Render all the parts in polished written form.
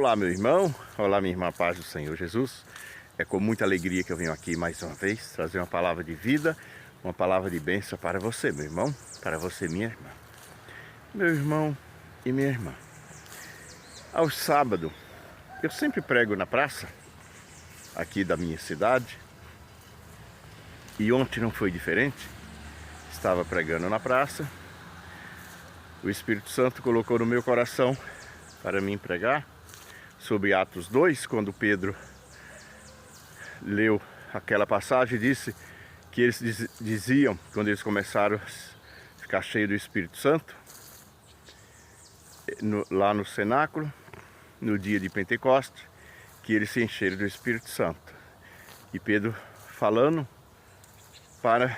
Olá, meu irmão, olá, minha irmã, paz do Senhor Jesus. É com muita alegria que eu venho aqui mais uma vez trazer uma palavra de vida, uma palavra de bênção para você, meu irmão, para você, minha irmã. Meu irmão e minha irmã. Aos sábados, eu sempre prego na praça, aqui da minha cidade, e ontem não foi diferente. Estava pregando na praça, o Espírito Santo colocou no meu coração para mim pregar sobre Atos 2, quando Pedro leu aquela passagem e disse que eles diziam, quando eles começaram a ficar cheios do Espírito Santo, lá no cenáculo, no dia de Pentecostes, que eles se encheram do Espírito Santo. E Pedro falando para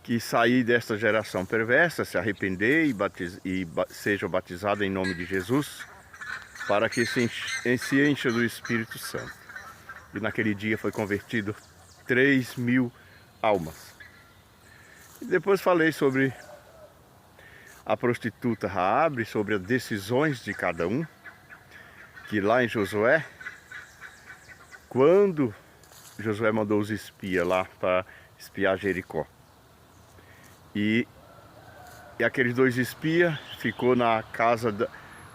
que sair desta geração perversa, se arrepender e seja batizado em nome de Jesus, para que se encha do Espírito Santo. E naquele dia foi convertido 3.000 almas. E depois falei sobre a prostituta Raabe, sobre as decisões de cada um, que lá em Josué, quando Josué mandou os espias lá para espiar Jericó, e aqueles dois espias ficou na casa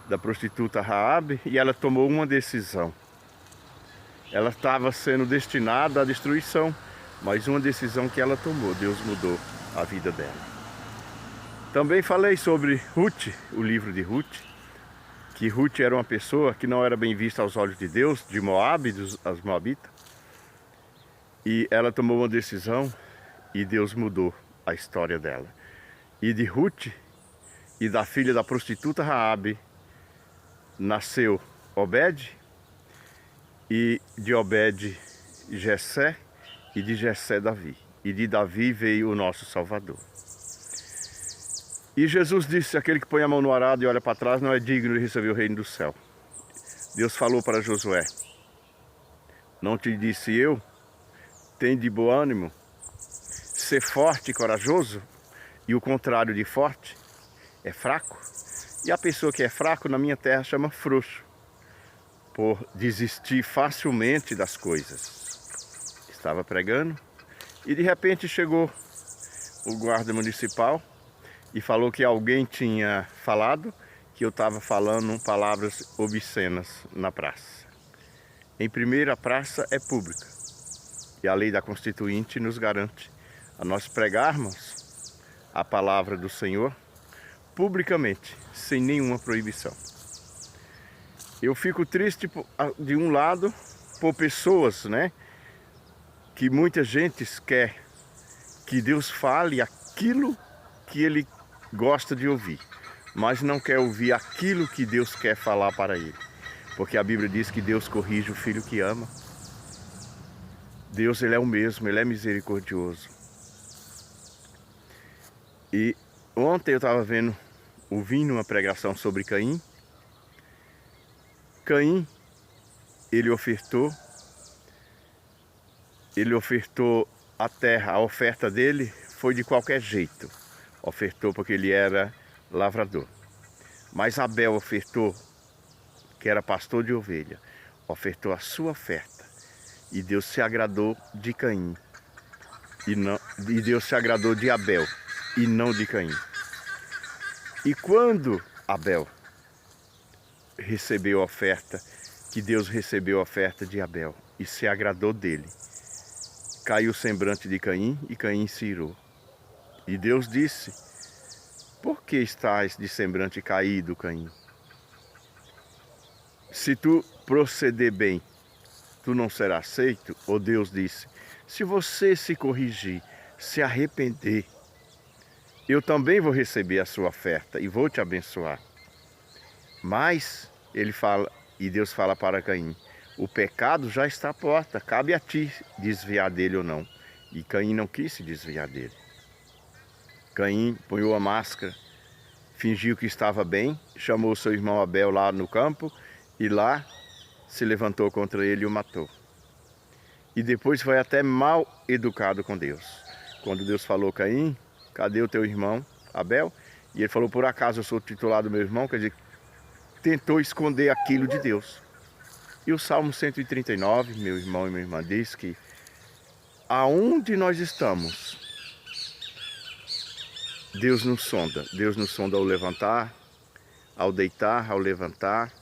da prostituta Raabe, e ela tomou uma decisão. Ela estava sendo destinada à destruição, mas uma decisão que ela tomou, Deus mudou a vida dela. Também falei sobre Ruth, o livro de Ruth, que Ruth era uma pessoa que não era bem vista aos olhos de Deus, de Moabe, as Moabitas, e ela tomou uma decisão e Deus mudou a história dela. E de Ruth e da filha da prostituta Raabe nasceu Obed, e de Obed Jessé, e de Jessé Davi, e de Davi veio o nosso Salvador. E Jesus disse: aquele que põe a mão no arado e olha para trás não é digno de receber o reino do céu. Deus falou para Josué: não te disse eu, tem de bom ânimo, ser forte e corajoso? E o contrário de forte é fraco. E a pessoa que é fraco na minha terra chama frouxo, por desistir facilmente das coisas. Estava pregando e de repente chegou o guarda municipal e falou que alguém tinha falado que eu estava falando palavras obscenas na praça. Em primeira, a praça é pública e a lei da Constituinte nos garante a nós pregarmos a palavra do Senhor publicamente, sem nenhuma proibição. Eu fico triste de um lado por pessoas, que muita gente quer que Deus fale aquilo que ele gosta de ouvir, mas não quer ouvir aquilo que Deus quer falar para ele. Porque a Bíblia diz que Deus corrige o filho que ama. Deus, ele é o mesmo, ele é misericordioso. E ontem eu estava ouvindo uma pregação sobre Caim. Caim, ele ofertou a terra, a oferta dele foi de qualquer jeito. Ofertou porque ele era lavrador. Mas Abel ofertou, que era pastor de ovelha, ofertou a sua oferta. E Deus se agradou de Caim. E Deus se agradou de Abel e não de Caim. E quando Abel recebeu a oferta, que Deus recebeu a oferta de Abel e se agradou dele, caiu o semblante de Caim e Caim se irou. E Deus disse: por que estás de semblante caído, Caim? Se tu proceder bem, tu não serás aceito? Ou Deus disse: se você se corrigir, se arrepender, eu também vou receber a sua oferta e vou te abençoar. Mas ele fala, e Deus fala para Caim: o pecado já está à porta, cabe a ti desviar dele ou não. E Caim não quis se desviar dele. Caim punhou a máscara, fingiu que estava bem, chamou seu irmão Abel lá no campo e lá se levantou contra ele e o matou. E depois foi até mal educado com Deus. Quando Deus falou: Caim, cadê o teu irmão Abel? E ele falou: por acaso eu sou titular do meu irmão? Quer dizer, tentou esconder aquilo de Deus. E o Salmo 139, meu irmão e minha irmã, diz que aonde nós estamos, Deus nos sonda. Deus nos sonda ao levantar, ao deitar, ao levantar.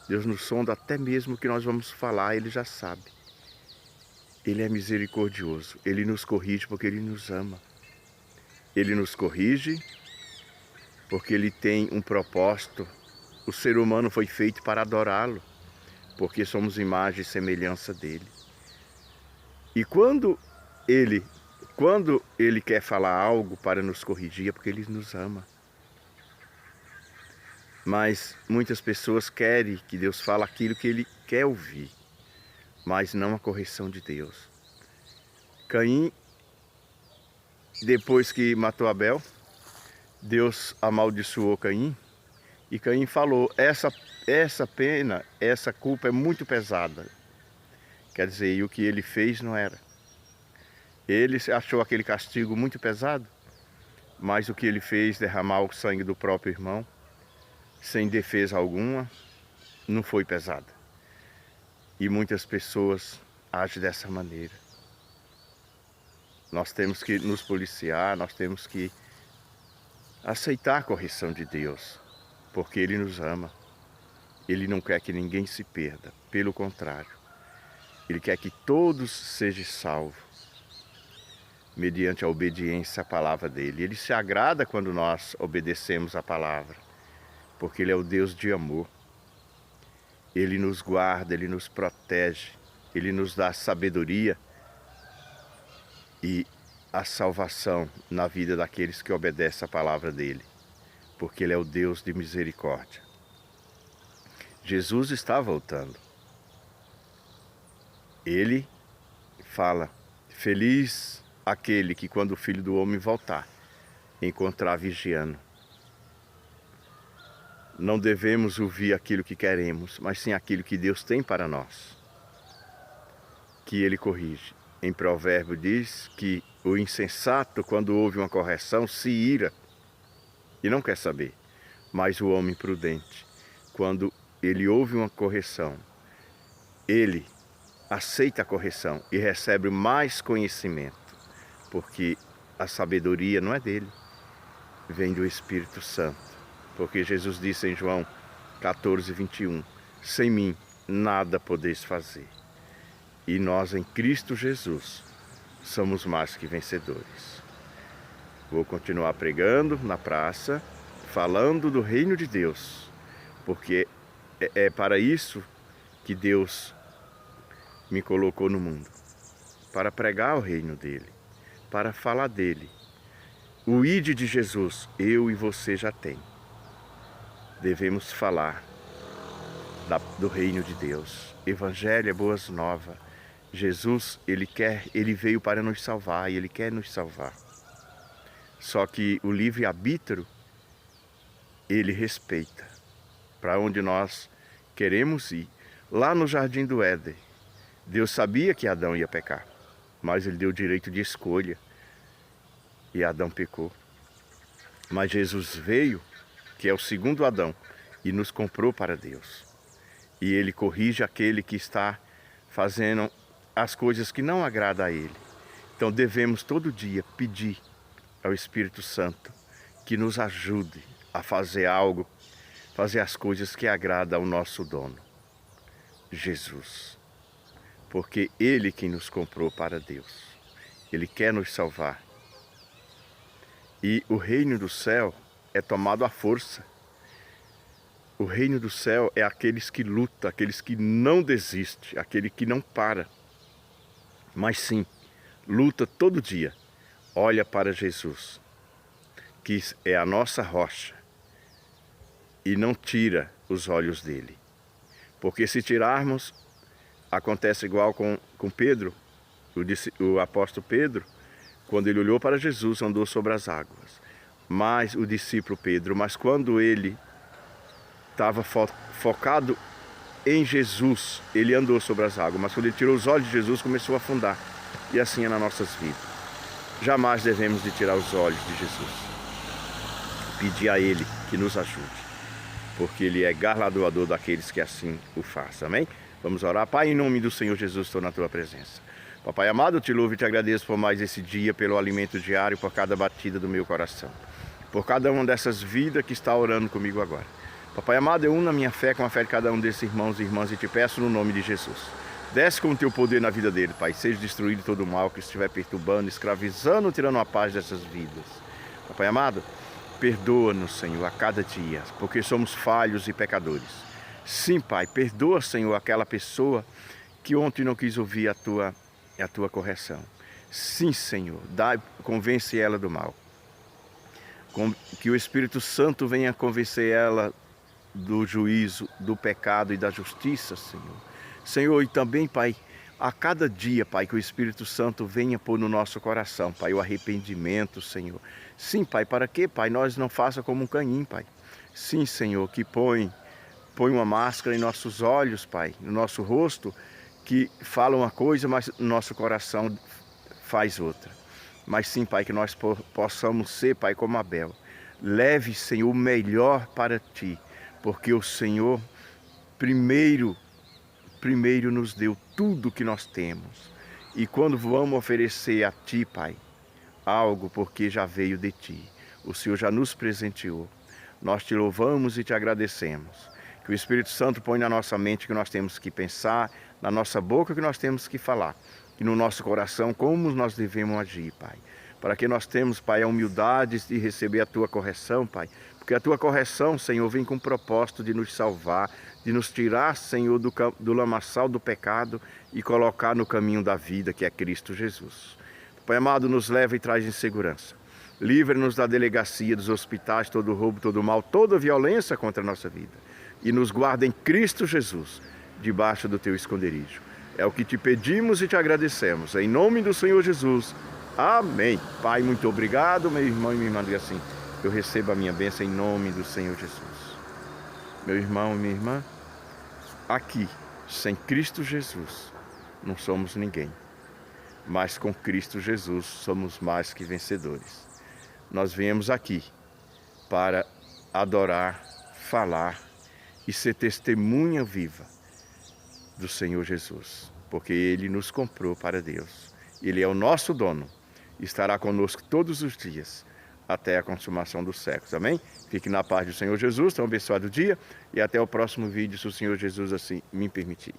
Deus nos sonda até mesmo o que nós vamos falar, Ele já sabe. Ele é misericordioso, Ele nos corrige porque Ele nos ama. Ele nos corrige porque Ele tem um propósito. O ser humano foi feito para adorá-lo, porque somos imagem e semelhança dEle. E quando Ele quer falar algo para nos corrigir, é porque Ele nos ama. Mas muitas pessoas querem que Deus fale aquilo que Ele quer ouvir, mas não a correção de Deus. Caim, depois que matou Abel, Deus amaldiçoou Caim, e Caim falou, essa pena, essa culpa é muito pesada. Quer dizer, e o que ele fez não era. Ele achou aquele castigo muito pesado, mas o que ele fez, derramar o sangue do próprio irmão, sem defesa alguma, não foi pesada. E muitas pessoas agem dessa maneira. Nós temos que nos policiar, nós temos que aceitar a correção de Deus, porque Ele nos ama. Ele não quer que ninguém se perda, pelo contrário. Ele quer que todos sejam salvos, mediante a obediência à palavra dEle. Ele se agrada quando nós obedecemos a palavra, porque Ele é o Deus de amor. Ele nos guarda, Ele nos protege, Ele nos dá sabedoria e a salvação na vida daqueles que obedecem a palavra dEle, porque Ele é o Deus de misericórdia. Jesus está voltando. Ele fala, feliz aquele que quando o Filho do Homem voltar, encontrar vigiando. Não devemos ouvir aquilo que queremos, mas sim aquilo que Deus tem para nós, que Ele corrige. Em Provérbio diz que o insensato, quando ouve uma correção, se ira e não quer saber. Mas o homem prudente, quando ele ouve uma correção, ele aceita a correção e recebe mais conhecimento, porque a sabedoria não é dele, vem do Espírito Santo. Porque Jesus disse em João 14, 21, sem mim nada podeis fazer. E nós em Cristo Jesus somos mais que vencedores. Vou continuar pregando na praça, falando do reino de Deus, porque é para isso que Deus me colocou no mundo, para pregar o reino dele, para falar dele. O ide de Jesus, eu e você já tem. Devemos falar do reino de Deus. Evangelho é boas novas. Jesus, ele veio para nos salvar e Ele quer nos salvar. Só que o livre-arbítrio, Ele respeita. Para onde nós queremos ir. Lá no Jardim do Éden, Deus sabia que Adão ia pecar, mas Ele deu o direito de escolha e Adão pecou. Mas Jesus veio, que é o segundo Adão, e nos comprou para Deus. E Ele corrige aquele que está fazendo as coisas que não agradam a Ele. Então devemos todo dia pedir ao Espírito Santo que nos ajude a fazer algo, fazer as coisas que agradam ao nosso dono, Jesus. Porque Ele quem nos comprou para Deus. Ele quer nos salvar. E o reino do céu é tomado à força. O reino do céu é aqueles que lutam, aqueles que não desistem, aquele que não para. Mas sim, luta todo dia. Olha para Jesus, que é a nossa rocha, e não tira os olhos dele. Porque se tirarmos, acontece igual com Pedro, o apóstolo Pedro, quando ele olhou para Jesus, andou sobre as águas. Mas o discípulo Pedro, quando ele estava focado em Jesus, ele andou sobre as águas. Mas quando ele tirou os olhos de Jesus, começou a afundar. E assim é nas nossas vidas. Jamais devemos de tirar os olhos de Jesus. Pedir a Ele que nos ajude. porque Ele é galardoador daqueles que assim o façam. Amém? Vamos orar. Pai, em nome do Senhor Jesus, estou na Tua presença. Papai amado, eu te louvo e te agradeço por mais esse dia, pelo alimento diário, por cada batida do meu coração, por cada uma dessas vidas que está orando comigo agora. Papai amado, eu uno a minha fé com a fé de cada um desses irmãos e irmãs e te peço no nome de Jesus. Desce com o teu poder na vida dele, Pai. Seja destruído todo o mal que estiver perturbando, escravizando, tirando a paz dessas vidas. Papai amado, perdoa-nos, Senhor, a cada dia, porque somos falhos e pecadores. Sim, Pai, perdoa, Senhor, aquela pessoa que ontem não quis ouvir a tua correção. Sim, Senhor, convence ela do mal. Que o Espírito Santo venha convencer ela do juízo, do pecado e da justiça, Senhor. Senhor, e também, Pai, a cada dia, Pai, que o Espírito Santo venha pôr no nosso coração, Pai, o arrependimento, Senhor. Sim, Pai, para que, Pai, nós não faça como um Caim, Pai. Sim, Senhor, que põe uma máscara em nossos olhos, Pai, no nosso rosto, que fala uma coisa, mas no nosso coração faz outra. Mas sim, Pai, que nós possamos ser, Pai, como Abel. Leve, Senhor, o melhor para Ti, porque o Senhor primeiro nos deu tudo que nós temos. E quando vamos oferecer a Ti, Pai, algo, porque já veio de Ti, o Senhor já nos presenteou. Nós Te louvamos e Te agradecemos. Que o Espírito Santo põe na nossa mente que nós temos que pensar, na nossa boca que nós temos que falar, e no nosso coração como nós devemos agir, Pai. Para que nós temos, Pai, a humildade de receber a Tua correção, Pai. Porque a Tua correção, Senhor, vem com o propósito de nos salvar, de nos tirar, Senhor, do lamaçal do pecado e colocar no caminho da vida, que é Cristo Jesus. Pai amado, nos leva e traz em segurança. Livra-nos da delegacia, dos hospitais, todo roubo, todo mal, toda violência contra a nossa vida. E nos guarda em Cristo Jesus, debaixo do Teu esconderijo. É o que Te pedimos e Te agradecemos. Em nome do Senhor Jesus. Amém. Pai, muito obrigado, meu irmão e minha irmã, diga assim: eu recebo a minha bênção em nome do Senhor Jesus. Meu irmão e minha irmã, aqui, sem Cristo Jesus, não somos ninguém. Mas com Cristo Jesus somos mais que vencedores. Nós viemos aqui para adorar, falar e ser testemunha viva do Senhor Jesus, porque Ele nos comprou para Deus. Ele é o nosso dono, estará conosco todos os dias, até a consumação dos séculos. Amém? Fique na paz do Senhor Jesus, tenha um abençoado dia e até o próximo vídeo, se o Senhor Jesus assim me permitir.